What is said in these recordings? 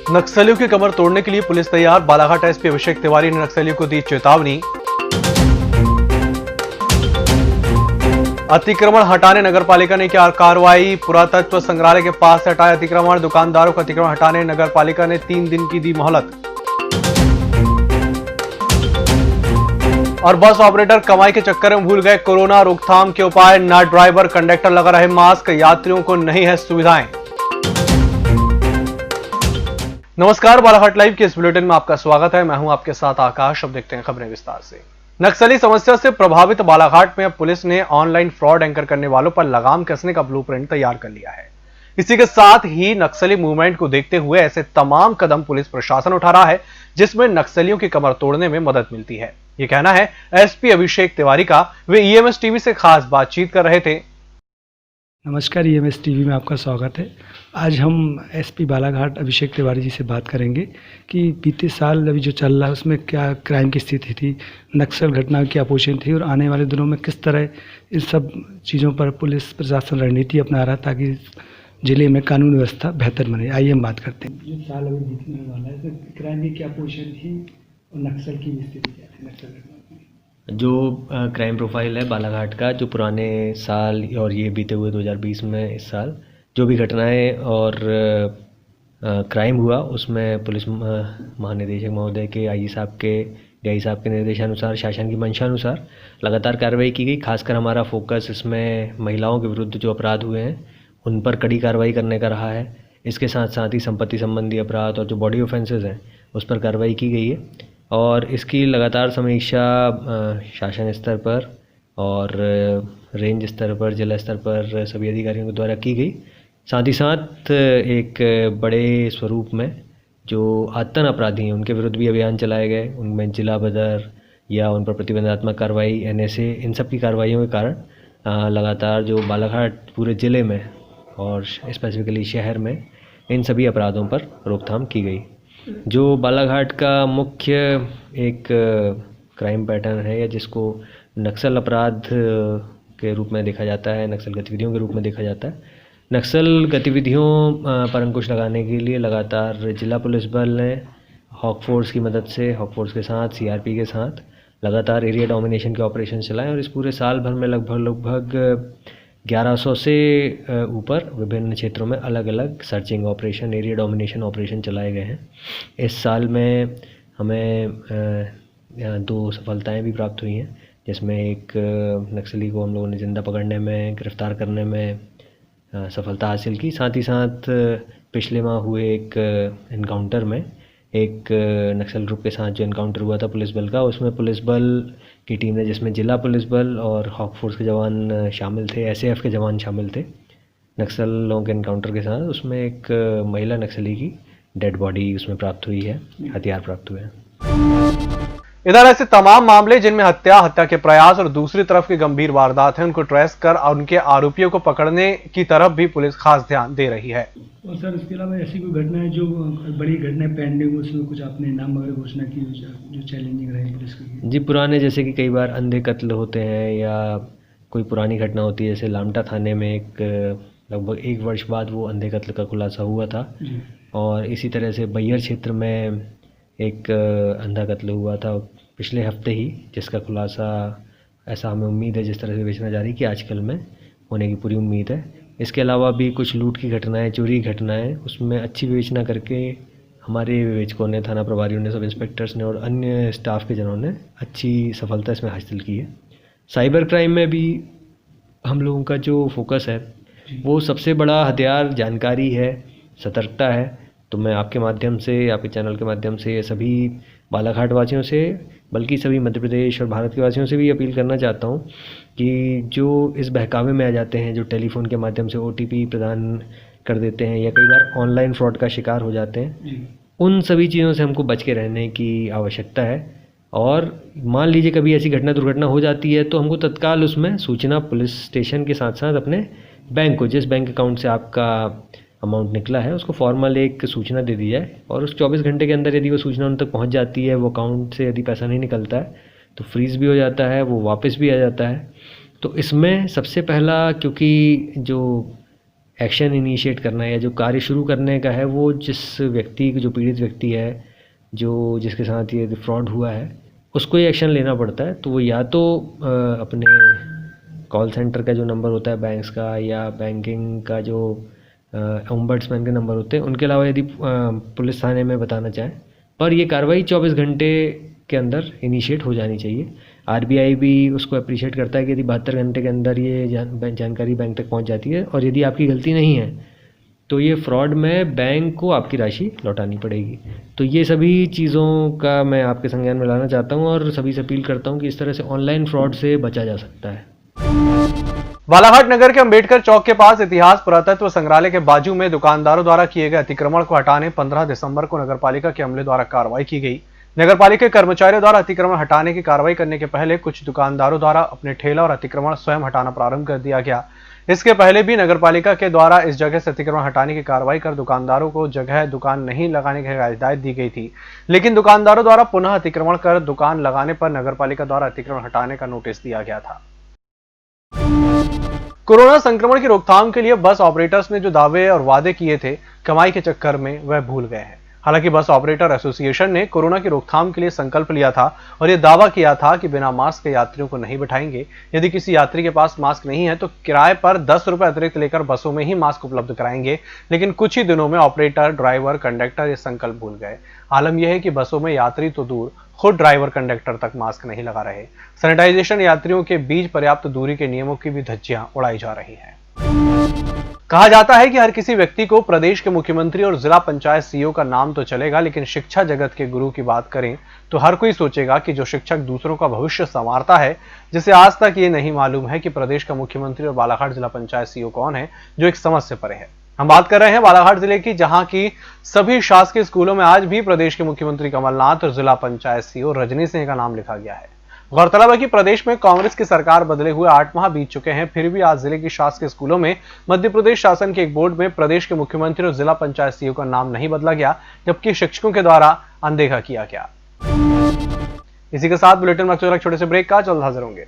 नक्सलियों की कमर तोड़ने के लिए पुलिस तैयार। बालाघाट एसपी अभिषेक तिवारी ने नक्सलियों को दी चेतावनी। अतिक्रमण हटाने नगरपालिका ने किया कार्रवाई। पुरातत्व संग्रहालय के पास से हटाए अतिक्रमण। दुकानदारों को अतिक्रमण हटाने नगरपालिका ने 3 दिन की दी मोहलत। और बस ऑपरेटर कमाई के चक्कर में भूल गए कोरोना रोकथाम के उपाय। ना ड्राइवर कंडक्टर लगा रहे मास्क, यात्रियों को नहीं है सुविधाएं। नमस्कार, बालाघाट लाइव के इस बुलेटिन में आपका स्वागत है। मैं हूं आपके साथ आकाश। अब देखते हैं खबरें विस्तार से। नक्सली समस्या से प्रभावित बालाघाट में अब पुलिस ने ऑनलाइन फ्रॉड एंकर करने वालों पर लगाम कसने का ब्लूप्रिंट तैयार कर लिया है। इसी के साथ ही नक्सली मूवमेंट को देखते हुए ऐसे तमाम कदम पुलिस प्रशासन उठा रहा है जिसमें नक्सलियों की कमर तोड़ने में मदद मिलती है। ये कहना है एसपी अभिषेक तिवारी का। वे ईएमएस टीवी से खास बातचीत कर रहे थे। नमस्कार, ईएमएस टीवी में आपका स्वागत है। आज हम एसपी बालाघाट अभिषेक तिवारी जी से बात करेंगे कि बीते साल अभी जो चल रहा है उसमें क्या क्राइम की स्थिति थी, नक्सल घटना की अपोजिशन थी और आने वाले दिनों में किस तरह इन सब चीज़ों पर पुलिस प्रशासन रणनीति अपना रहा ताकि जिले में कानून व्यवस्था बेहतर बने। आइए हम बात करते हैं। जो साल अभी बीतने वाला है तो क्राइम की क्या पोजीशन थी और नक्सल की स्थिति क्या थी नक्सल घटना की? जो क्राइम प्रोफाइल है बालाघाट का, जो पुराने साल और ये बीते हुए 2020 में इस साल जो भी घटनाएं और क्राइम हुआ उसमें पुलिस महानिदेशक महोदय के आईजी साहब के डीआई साहब के निर्देशानुसार, शासन की मंशानुसार लगातार कार्रवाई की गई। खासकर हमारा फोकस इसमें महिलाओं के विरुद्ध जो अपराध हुए हैं उन पर कड़ी कार्रवाई करने का रहा है। इसके साथ साथ ही संपत्ति संबंधी अपराध और जो बॉडी ऑफेंसेस हैं उस पर कार्रवाई की गई है और इसकी लगातार समीक्षा शासन स्तर पर और रेंज स्तर पर, जिला स्तर पर सभी अधिकारियों के द्वारा की गई। साथ ही साथ एक बड़े स्वरूप में जो आतन अपराधी हैं उनके विरुद्ध भी अभियान चलाए गए। उनमें जिला बदर या उन पर प्रतिबंधात्मक कार्रवाई, एनएसए, इन सब की कार्रवाइयों के कारण लगातार जो बालाघाट पूरे ज़िले में और स्पेसिफिकली शहर में इन सभी अपराधों पर रोकथाम की गई। जो बालाघाट का मुख्य एक क्राइम पैटर्न है या जिसको नक्सल अपराध के रूप में देखा जाता है, नक्सल गतिविधियों के रूप में देखा जाता है। नक्सल गतिविधियों पर अंकुश लगाने के लिए लगातार जिला पुलिस बल ने हॉक फोर्स की मदद से, हॉक फोर्स के साथ, सीआरपी के साथ लगातार एरिया डोमिनेशन के ऑपरेशन चलाए और इस पूरे साल भर में लगभग 1100 से ऊपर विभिन्न क्षेत्रों में अलग अलग searching operation, area domination operation चलाए गए हैं। इस साल में हमें 2 सफलताएं भी प्राप्त हुई हैं, जिसमें एक नक्सली को हम लोगों ने जिंदा पकड़ने में, गिरफ्तार करने में सफलता हासिल की। साथ ही साथ पिछले माह हुए एक इनकाउंटर में एक नक्सल ग्रुप के साथ जो इनकाउंटर हुआ था पुलिस बल का, उसमें पुलिस बल की टीम ने, जिसमें जिला पुलिस बल और हॉक फोर्स के जवान शामिल थे, एसएएफ के जवान शामिल थे, नक्सलों के इनकाउंटर के साथ उसमें एक महिला नक्सली की डेड बॉडी उसमें प्राप्त हुई है, हथियार प्राप्त हुए हैं। इधर ऐसे तमाम मामले जिनमें हत्या के प्रयास और दूसरी तरफ की गंभीर वारदात है उनको ट्रेस कर उनके आरोपियों को पकड़ने की तरफ भी पुलिस खास ध्यान दे रही है। और सर, इसके अलावा ऐसी कोई घटना है जो बड़ी घटना पेंडिंग, उसमें कुछ आपने नाम वगैरह घोषणा की जो चैलेंजिंग रहे पुलिस की? जी, पुराने जैसे कि कई बार अंधे कत्ल होते हैं या कोई पुरानी घटना होती है, जैसे लामटा थाने में एक लगभग 1 वर्ष बाद वो अंधे कत्ल का खुलासा हुआ था और इसी तरह से बैहर क्षेत्र में एक अंधा कत्ल हुआ था पिछले हफ्ते ही, जिसका खुलासा ऐसा हमें उम्मीद है, जिस तरह से विवेचना जारी की आजकल में होने की पूरी उम्मीद है। इसके अलावा भी कुछ लूट की घटनाएं, चोरी की घटनाएं, उसमें अच्छी विवेचना करके हमारे विवेचकों ने, थाना प्रभारियों ने, सब इंस्पेक्टर्स ने और अन्य स्टाफ के जनों ने अच्छी सफलता इसमें हासिल की है। साइबर क्राइम में भी हम लोगों का जो फोकस है वो सबसे बड़ा हथियार जानकारी है, सतर्कता है। तो मैं आपके माध्यम से, आपके चैनल के माध्यम से सभी बालाघाट वासियों से, बल्कि सभी मध्य प्रदेश और भारत के वासियों से भी अपील करना चाहता हूँ कि जो इस बहकावे में आ जाते हैं, जो टेलीफोन के माध्यम से ओटीपी प्रदान कर देते हैं या कई बार ऑनलाइन फ्रॉड का शिकार हो जाते हैं, उन सभी चीज़ों से हमको बच के रहने की आवश्यकता है। और मान लीजिए कभी ऐसी घटना दुर्घटना हो जाती है तो हमको तत्काल उसमें सूचना पुलिस स्टेशन के साथ साथ अपने बैंक को, जिस बैंक अकाउंट से आपका अमाउंट निकला है, उसको फॉर्मल एक सूचना दे दी जाए और उस 24 घंटे के अंदर यदि वो सूचना उन तक पहुंच जाती है, वो अकाउंट से यदि पैसा नहीं निकलता है तो फ्रीज़ भी हो जाता है, वो वापस भी आ जाता है। तो इसमें सबसे पहला, क्योंकि जो एक्शन इनिशिएट करना है या जो कार्य शुरू करने का है, वो जिस व्यक्ति जो पीड़ित व्यक्ति है, जो जिसके साथ ये फ्रॉड हुआ है, उसको ये एक्शन लेना पड़ता है। तो वो या तो अपने कॉल सेंटर का जो नंबर होता है बैंक्स का, या बैंकिंग का जो ओम्बड्समैन के नंबर होते हैं, उनके अलावा यदि पुलिस थाने में बताना चाहें, पर ये कार्रवाई 24 घंटे के अंदर इनिशिएट हो जानी चाहिए। आरबीआई भी उसको अप्रिशिएट करता है कि यदि 72 घंटे के अंदर ये जानकारी बैंक तक पहुंच जाती है और यदि आपकी गलती नहीं है तो ये फ्रॉड में बैंक को आपकी राशि लौटानी पड़ेगी। तो ये सभी चीज़ों का मैं आपके संज्ञान में लाना चाहता हूँ और सभी से अपील करता हूँ कि इस तरह से ऑनलाइन फ्रॉड से बचा जा सकता है। बालाघाट नगर के अंबेडकर चौक के पास इतिहास पुरातत्व संग्रहालय के बाजू में दुकानदारों द्वारा किए गए अतिक्रमण को हटाने 15 दिसंबर को नगरपालिका के अमले द्वारा कार्रवाई की गई। नगरपालिका के कर्मचारियों द्वारा अतिक्रमण हटाने की कार्रवाई करने के पहले कुछ दुकानदारों द्वारा अपने ठेला और अतिक्रमण स्वयं हटाना प्रारंभ कर दिया गया। इसके पहले भी नगरपालिका के द्वारा इस जगह से अतिक्रमण हटाने की कार्रवाई कर दुकानदारों को जगह दुकान नहीं लगाने की हिदायत दी गई थी, लेकिन दुकानदारों द्वारा पुनः अतिक्रमण कर दुकान लगाने पर नगरपालिका द्वारा अतिक्रमण हटाने का नोटिस दिया गया था। कोरोना संक्रमण की रोकथाम के लिए बस ऑपरेटर्स ने जो दावे और वादे किए थे, कमाई के चक्कर में वह भूल गए हैं। हालांकि बस ऑपरेटर एसोसिएशन ने कोरोना की रोकथाम के लिए संकल्प लिया था और यह दावा किया था कि बिना मास्क के यात्रियों को नहीं बिठाएंगे। यदि किसी यात्री के पास मास्क नहीं है तो किराए पर 10 रुपए अतिरिक्त लेकर बसों में ही मास्क उपलब्ध कराएंगे, लेकिन कुछ ही दिनों में ऑपरेटर, ड्राइवर, कंडक्टर ये संकल्प भूल गए। आलम यह है कि बसों में यात्री तो दूर, खुद ड्राइवर कंडक्टर तक मास्क नहीं लगा रहे। सैनिटाइजेशन, यात्रियों के बीच पर्याप्त दूरी के नियमों की भी धज्जियां उड़ाई जा रही हैं। कहा जाता है कि हर किसी व्यक्ति को प्रदेश के मुख्यमंत्री और जिला पंचायत सीईओ का नाम तो चलेगा, लेकिन शिक्षा जगत के गुरु की बात करें तो हर कोई सोचेगा कि जो शिक्षक दूसरों का भविष्य संवारता है, जिसे आज तक ये नहीं मालूम है कि प्रदेश का मुख्यमंत्री और बालाघाट जिला पंचायत सीईओ कौन है, जो एक समझ से परे है। हम बात कर रहे हैं बालाघाट जिले की, जहां की सभी शासकीय स्कूलों में आज भी प्रदेश के मुख्यमंत्री कमलनाथ और जिला पंचायत सीईओ रजनी सिंह का नाम लिखा गया है। गौरतलब है कि प्रदेश में कांग्रेस की सरकार बदले हुए 8 माह बीत चुके हैं, फिर भी आज जिले की शासकीय स्कूलों में मध्य प्रदेश शासन के एक बोर्ड में प्रदेश के मुख्यमंत्री और जिला पंचायत सीईओ का नाम नहीं बदला गया, जबकि शिक्षकों के द्वारा अनदेखा किया गया। इसी के साथ बुलेटिन में एक छोटे से ब्रेक का, जल्द हाजिर होंगे।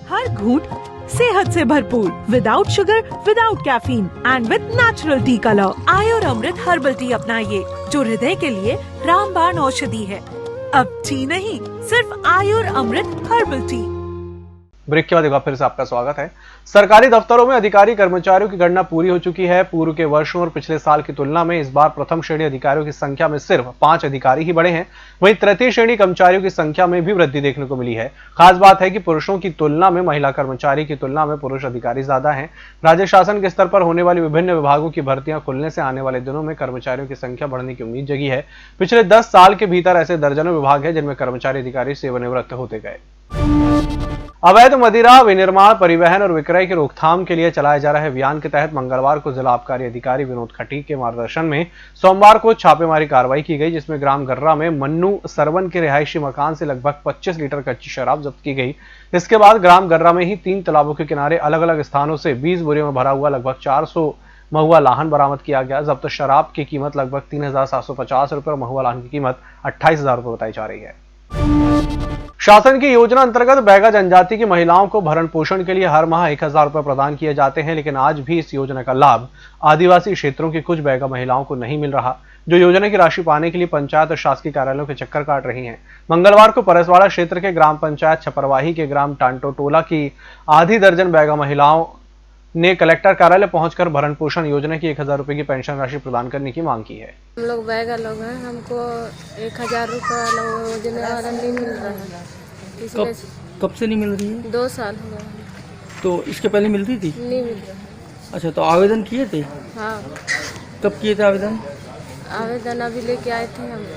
हर घूंट सेहत से भरपूर, without sugar, without caffeine and with natural tea colour. Ayur Amrit herbal tea अपनाइए, जो हृदय के लिए रामबाण औषधि है। अब टी नहीं, सिर्फ आयुर अमृत हर्बल टी। ब्रेक के बाद एक बार फिर से आपका स्वागत है। सरकारी दफ्तरों में अधिकारी कर्मचारियों की गणना पूरी हो चुकी है। पूर्व के वर्षों और पिछले साल की तुलना में इस बार प्रथम श्रेणी अधिकारियों की संख्या में सिर्फ 5 अधिकारी ही बढ़े हैं। वहीं तृतीय श्रेणी कर्मचारियों की संख्या में भी वृद्धि देखने को मिली है। खास बात है कि पुरुषों की तुलना में महिला कर्मचारी की तुलना में पुरुष अधिकारी ज्यादा हैं। राज्य शासन के स्तर पर होने वाली विभिन्न विभागों की भर्तियां खुलने से आने वाले दिनों में कर्मचारियों की संख्या बढ़ने की उम्मीद जगी है। पिछले 10 साल के भीतर ऐसे दर्जनों विभाग है जिनमें कर्मचारी अधिकारी सेवानिवृत्त होते गए। अवैध मदिरा विनिर्माण, परिवहन और विक्रय की रोकथाम के लिए चलाए जा रहे अभियान के तहत मंगलवार को जिला आबकारी अधिकारी विनोद खटीक के मार्गदर्शन में सोमवार को छापेमारी कार्रवाई की गई, जिसमें ग्राम गर्रा में मन्नू सरवन के रिहायशी मकान से लगभग 25 लीटर कच्ची शराब जब्त की गई। इसके बाद ग्राम गर्रा में ही 3 तालाबों के किनारे अलग अलग स्थानों से 20 बोरियों में भरा हुआ लगभग 400 महुआ लाहन बरामद किया गया। जब्त शराब की कीमत लगभग 3,750 रुपए और महुआ लाहन की कीमत 28,000 रुपए बताई जा रही है। शासन की योजना अंतर्गत बैगा जनजाति की महिलाओं को भरण पोषण के लिए हर माह 1,000 रुपए प्रदान किए जाते हैं, लेकिन आज भी इस योजना का लाभ आदिवासी क्षेत्रों की कुछ बैगा महिलाओं को नहीं मिल रहा, जो योजना की राशि पाने के लिए पंचायत और शासकीय कार्यालयों के चक्कर काट रही हैं। मंगलवार को परसवाड़ा क्षेत्र के ग्राम पंचायत छपरवाही के ग्राम टांटोटोला की आधी दर्जन बैगा महिलाओं ने कलेक्टर कार्यालय पहुंचकर भरण पोषण योजना की 1,000 रुपए की पेंशन राशि प्रदान करने की मांग की है। हम लोग बैगा लोग हैं, हमको 1,000 रुपये योजना वाला नहीं मिल रहा है। कब से नहीं मिल रही है? 2 साल हो गए। तो इसके पहले मिलती थी? नहीं मिल रहा। अच्छा, तो आवेदन किए थे? हाँ। कब किए थे आवेदन? आवेदन अभी लेके आए थे हम,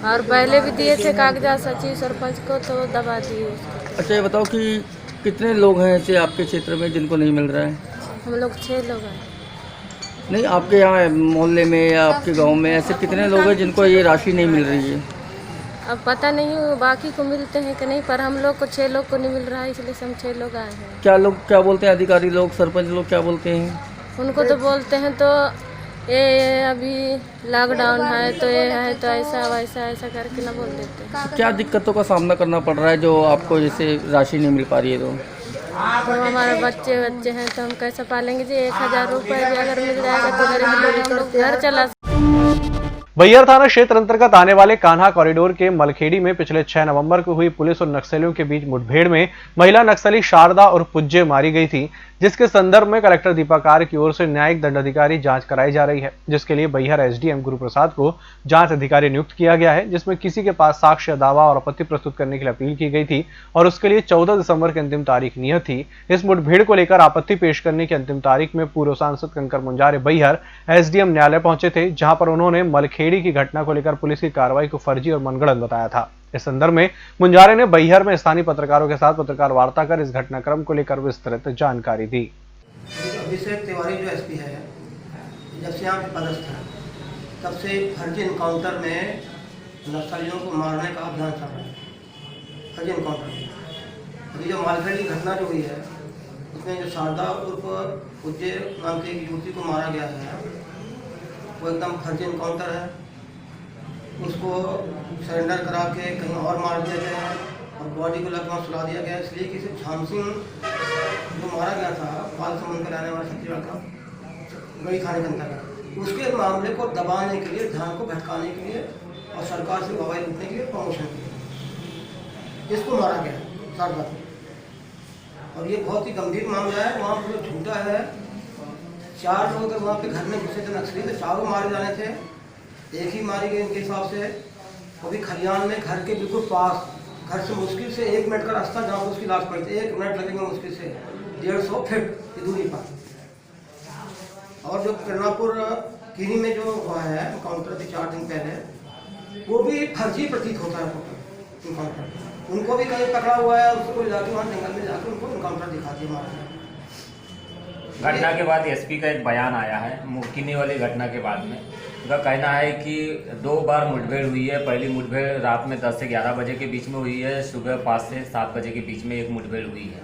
और पहले भी दिए थे कागजात सचिव सरपंच को, तो दबा दिए उसको। अच्छा, ये बताओ कि कितने लोग हैं ऐसे आपके क्षेत्र में जिनको नहीं मिल रहा है? हम लोग 6 लोग हैं। नहीं, आपके यहाँ मोहल्ले में या आपके गांव में ऐसे कितने लोग हैं जिनको ये राशि नहीं मिल रही है? अब पता नहीं बाकी को मिलते हैं कि नहीं, पर हम लोग को 6 लोग को नहीं मिल रहा है, इसलिए हम 6 लोग आए हैं। क्या बोलते हैं अधिकारी लोग, सरपंच लोग क्या बोलते हैं? उनको तो बोलते हैं तो ये अभी लॉकडाउन है, तो ये है, तो ऐसा वैसा ऐसा करके ना बोल देते हैं। क्या दिक्कतों का सामना करना पड़ रहा है जो आपको जैसे राशि नहीं मिल पा रही है? तो तो हमारे बच्चे हैं तो हम कैसे पालेंगे जी। 1000 रुपये भी अगर मिल जाएगा तो गरीब लोग हम लोग घर चला। बैहर थाना क्षेत्र अंतर्गत आने वाले कान्हा कॉरिडोर के मलखेड़ी में पिछले 6 नवंबर को हुई पुलिस और नक्सलियों के बीच मुठभेड़ में महिला नक्सली शारदा और पुज्जे मारी गई थी, जिसके संदर्भ में कलेक्टर दीपाकार की ओर से न्यायिक दंडाधिकारी जांच कराई जा रही है, जिसके लिए बैहर एसडीएम गुरु प्रसाद को जांच अधिकारी नियुक्त किया गया है, जिसमें किसी के पास साक्ष्य, दावा और आपत्ति प्रस्तुत करने के लिए अपील की गई थी और उसके लिए 14 दिसंबर की अंतिम तारीख नियत थी। इस मुठभेड़ को लेकर आपत्ति पेश करने की अंतिम तारीख में पूर्व सांसद कंकर मुंजारे बैहर एसडीएम न्यायालय पहुंचे थे, जहां पर उन्होंने मलखेड़ी की घटना को लेकर पुलिस की कार्रवाई को फर्जी और मनगढ़ंत बताया था। इस संदर्भ में मुंजारे ने बैहर में स्थानीय पत्रकारों के साथ पत्रकार वार्ता कर इस घटनाक्रम को लेकर विस्तृत जानकारी दी। अभिषेक तिवारी जो एसपी है, जब से यहाँ पदस्थ है तब से फर्जी इनकाउंटर में नक्सलियों को मारने का अभियान चल रहा है। फर्जी इनकाउंटर अभी जो मालखेड़ी की घटना जो हुई है उसमें जो शारदा उर्फ पुज्जे नाम की एक युवती को मारा गया है, वो एकदम फर्जी इनकाउंटर है। उसको सरेंडर करा के कहीं और मार दिया गया है और बॉडी को लगभग सुला दिया गया है, इसलिए कि सिर्फ झाम सिंह जो मारा गया था बाल समुद्र का रहने वाला छत्तीसगढ़ का गड़ी खाने के अंतर्गत, उसके मामले को दबाने के लिए, ध्यान को भटकाने के लिए और सरकार से गवाही लूटने के लिए, प्रमोशन के लिए इसको मारा गया शारदा को। और ये बहुत ही गंभीर मामला है। वहाँ पर जो झूठा है, 4 लोग अगर वहाँ पे घर में घुसे थे नक्सली तो 4 मारे जाने थे, एक ही मारी गई इनके हिसाब से, वो भी खलियान में घर के बिल्कुल पास, घर से मुश्किल से 1 मिनट का रास्ता जहाँ पर उसकी लाश पड़ी थी, 1 मिनट लगेंगे मुश्किल से 150 फीट की दूरी पर। और जो किरणापुर किरी में जो हुआ है इनकाउंटर अभी 4 दिन पहले, वो भी फर्जी प्रतीत होता है इनकाउंटर। उनको भी कहीं पकड़ा हुआ है, उसको जाके वहाँ जंगल में जाकर उनको इनकाउंटर दिखा दिया मारा। घटना के बाद एसपी का एक बयान आया है मुक्किनी वाली घटना के बाद में। उनका कहना है कि 2 बार मुठभेड़ हुई है। पहली मुठभेड़ रात में 10 से 11 बजे के बीच में हुई है, सुबह 5 से 7 बजे के बीच में एक मुठभेड़ हुई है।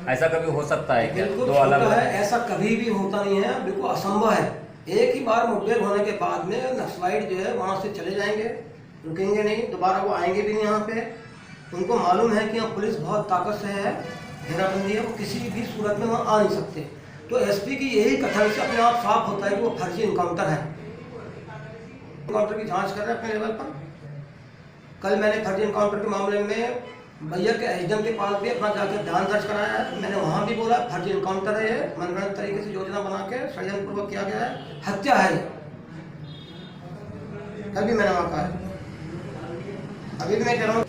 ऐसा कभी हो सकता है क्या? 2 अलग है, ऐसा कभी भी होता नहीं है, बिल्कुल असंभव है। एक ही बार मुठभेड़ होने के बाद में नक्सलाइट जो है वहाँ से चले जाएंगे, रुकेंगे नहीं, दोबारा वो आएंगे भी नहीं यहाँ पे। उनको मालूम है कि यहाँ पुलिस बहुत ताकत से है, घेराबंदी है, वो किसी भी सूरत में वहाँ आ नहीं सकते। तो एसपी की यही कथन से अपने आप साफ होता है कि वो फर्जी इनकाउंटर है। इनकाउंटर की जांच कर रहे हैं अपने लेवल पर। कल मैंने फर्जी इनकाउंटर के मामले में बैहर के एसडीएम के पास भी अपना जाकर बयान दर्ज कराया है। मैंने वहाँ भी बोला फर्जी इनकाउंटर है, मनगढ़ंत तरीके से योजना बना के षड्यंत्रपूर्वक किया गया है, हत्या है। कल भी मैंने वहाँ कहा है, अभी भी मैं कह रहा हूँ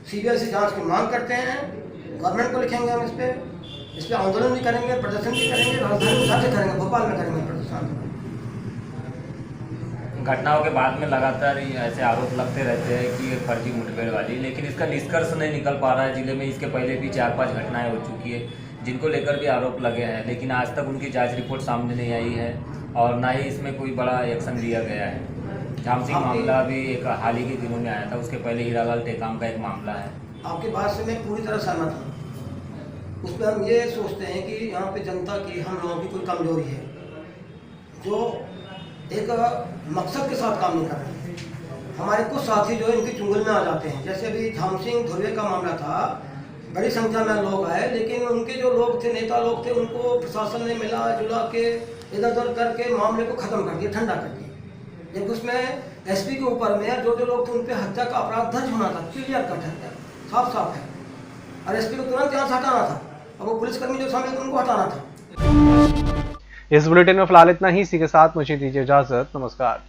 सीबीआई से जाँच की मांग करते हैं। गवर्नमेंट को लिखेंगे हम इस पर आंदोलन भी करेंगे, प्रदर्शन भी करेंगे, राजधानी में जाके करेंगे, भोपाल में करेंगे प्रदर्शन। घटनाओं के बाद में लगातार ऐसे आरोप लगते रहते हैं कि ये फर्जी मुठभेड़ वाली, लेकिन इसका निष्कर्ष नहीं निकल पा रहा है। जिले में इसके पहले भी 4-5 घटनाएं हो चुकी है जिनको लेकर भी आरोप लगे हैं, लेकिन आज तक उनकी जांच रिपोर्ट सामने नहीं आई है और ना ही इसमें कोई बड़ा एक्शन लिया गया है। झाम सिंह मामला भी एक हाल ही के दिनों में आया था, उसके पहले हीरालाल टेकाम का एक मामला है। आपकी बात से मैं पूरी तरह सहमत हूँ। उस पर हम ये सोचते हैं कि यहाँ पे जनता की, हम लोगों की कोई कमजोरी है जो एक मकसद के साथ काम नहीं कर रहे हैं। हमारे कुछ साथी जो है इनकी चुंगल में आ जाते हैं। जैसे अभी झाम सिंह धुर्वे का मामला था, बड़ी संख्या में लोग आए, लेकिन उनके जो लोग थे, नेता लोग थे, उनको प्रशासन ने मिला जुला के इधर उधर करके मामले को खत्म कर दिया, ठंडा कर दिया। जब उसमें एसपी के ऊपर में जो लोग थे उन पर हत्या का अपराध दर्ज होना था, क्लियर कट है, साफ साफ है, और एसपी को तुरंत यहाँ से हटाना था और वो पुलिसकर्मी जो सामने थे उनको हटाना था। इस बुलेटिन में फिलहाल इतना ही। इसी के साथ मुझे दीजिए इजाजत। नमस्कार।